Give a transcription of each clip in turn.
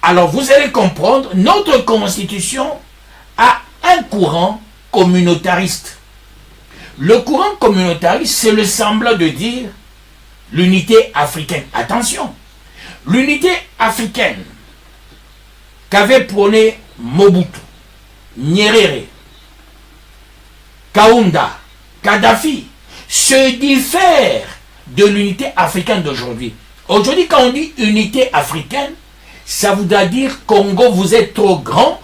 Alors vous allez comprendre, notre constitution a un courant communautariste. Le courant communautariste, c'est le semblant de dire l'unité africaine. Attention, l'unité africaine qu'avait prôné Mobutu, Nyerere, Kaunda, Kadhafi, se diffère de l'unité africaine d'aujourd'hui. Aujourd'hui, quand on dit unité africaine, ça voudra dire Congo, vous êtes trop grand,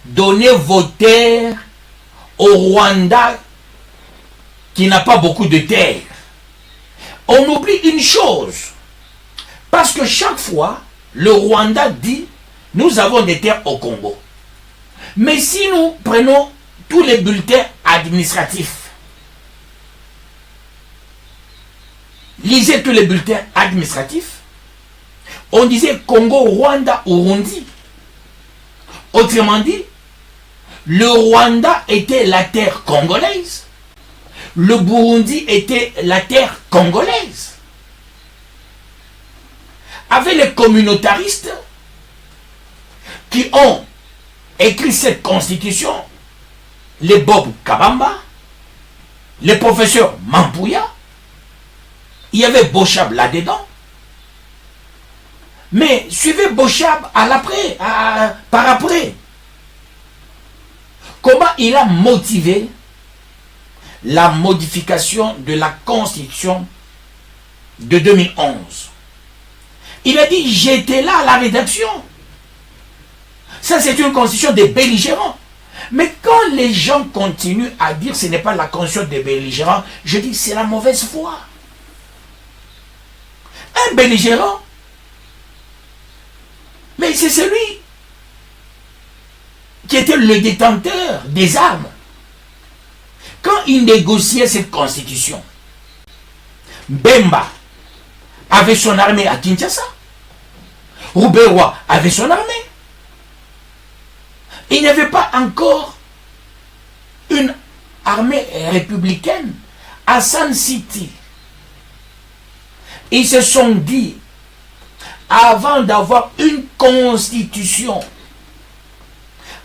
donnez vos terres au Rwanda qui n'a pas beaucoup de terres. On oublie une chose, parce que chaque fois, le Rwanda dit, nous avons des terres au Congo. Mais si nous prenons tous les bulletins administratifs, lisez tous les bulletins administratifs, on disait Congo, Rwanda, Urundi. Autrement dit, le Rwanda était la terre congolaise, le Burundi était la terre congolaise. Avec les communautaristes qui ont écrit cette constitution, les Bob Kabamba, les professeurs Mampouya, il y avait Bochab là-dedans. Mais suivez Bochab par après. Comment il a motivé la modification de la Constitution de 2011. Il a dit, j'étais là à la rédaction. Ça, c'est une constitution des belligérants. Mais quand les gens continuent à dire que ce n'est pas la constitution des belligérants, je dis, c'est la mauvaise foi. Un belligérant, mais c'est celui qui était le détenteur des armes. Quand il négociait cette constitution, Bemba avait son armée à Kinshasa. Rouberois avait son armée. Il n'y avait pas encore une armée républicaine à Sun City. Ils se sont dit, avant d'avoir une constitution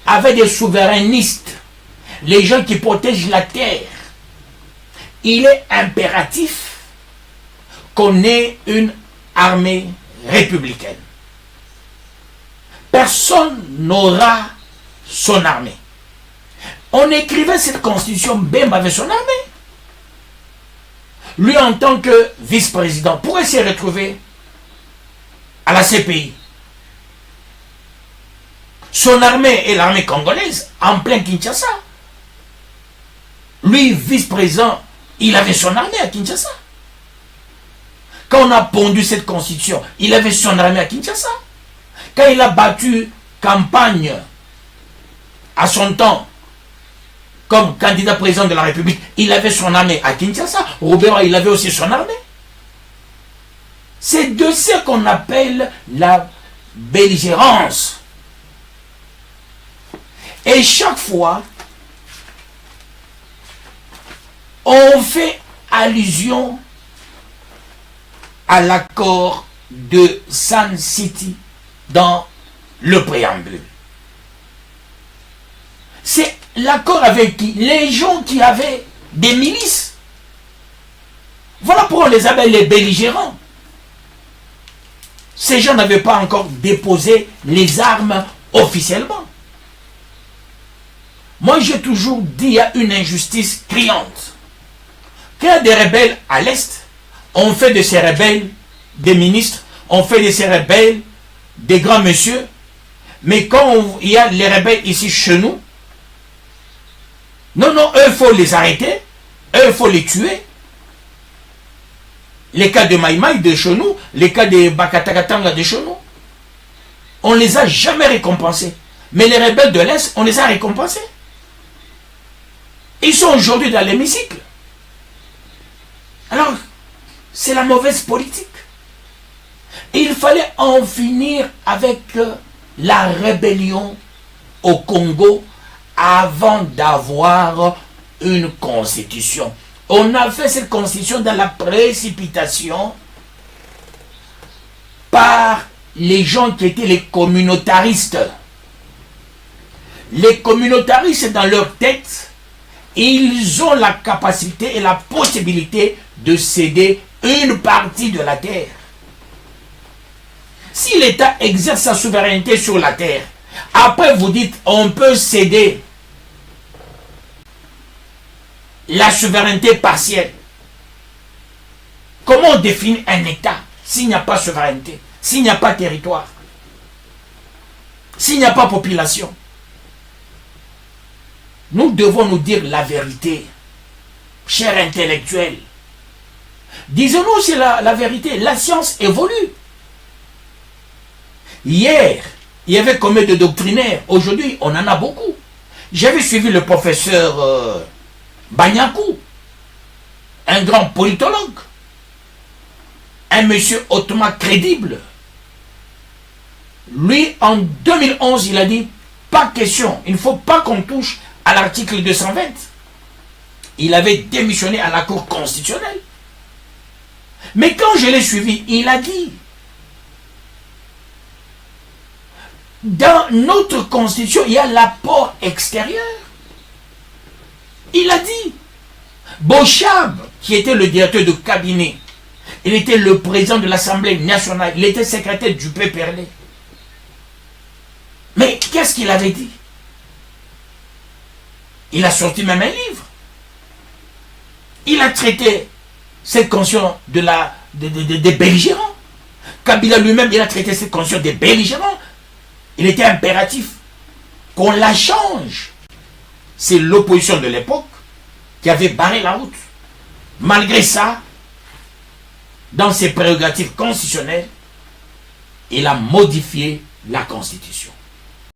avec des souverainistes, les gens qui protègent la terre, il est impératif qu'on ait une armée républicaine. Personne n'aura son armée. On écrivait cette constitution, Bemba avait son armée. Lui, en tant que vice-président, pourrait s'y retrouver à la CPI. Son armée est l'armée congolaise, en plein Kinshasa. Lui, vice-président, il avait son armée à Kinshasa. Quand on a pondu cette constitution, il avait son armée à Kinshasa. Quand il a battu campagne à son temps, comme candidat président de la République, il avait son armée à Kinshasa. Robert, il avait aussi son armée. C'est de ce qu'on appelle la belligérance. Et chaque fois, on fait allusion à l'accord de Sun City dans le préambule. C'est l'accord avec qui? Les gens qui avaient des milices. Voilà pourquoi on les appelle les belligérants. Ces gens n'avaient pas encore déposé les armes officiellement. Moi, j'ai toujours dit qu'il y a une injustice criante. Quand il y a des rebelles à l'Est, on fait de ces rebelles des ministres, on fait de ces rebelles des grands messieurs. Mais quand il y a les rebelles ici chez nous, non, eux, il faut les arrêter, eux, il faut les tuer. Les cas de Maïmaï de chez nous, les cas de Bakatakatanga de chez nous, on ne les a jamais récompensés. Mais les rebelles de l'Est, on les a récompensés. Ils sont aujourd'hui dans l'hémicycle. Alors, c'est la mauvaise politique. Il fallait en finir avec la rébellion au Congo avant d'avoir une constitution. On a fait cette constitution dans la précipitation par les gens qui étaient les communautaristes. Les communautaristes, dans leur tête, ils ont la capacité et la possibilité de céder une partie de la terre. Si l'État exerce sa souveraineté sur la terre, après vous dites on peut céder la souveraineté partielle. Comment on définit un État s'il n'y a pas souveraineté, s'il n'y a pas territoire, s'il n'y a pas population? Nous devons nous dire la vérité, chers intellectuels. Disons-nous aussi la vérité. La science évolue. Hier, il y avait combien de doctrinaires? Aujourd'hui, on en a beaucoup. J'avais suivi le professeur Banyakou, un grand politologue, un monsieur hautement crédible. Lui, en 2011, il a dit, pas question, il ne faut pas qu'on touche à l'article 220. Il avait démissionné à la Cour constitutionnelle. Mais quand je l'ai suivi, il a dit, dans notre constitution, il y a l'apport extérieur. Il a dit, Bochab, qui était le directeur de cabinet, il était le président de l'Assemblée nationale, il était secrétaire du PPRD. Mais qu'est-ce qu'il avait dit? Il a sorti même un livre. Il a traité cette conscience des belligérants. Kabila lui-même, il a traité cette conscience des belligérants. Il était impératif qu'on la change. C'est l'opposition de l'époque qui avait barré la route. Malgré ça, dans ses prérogatives constitutionnelles, il a modifié la Constitution.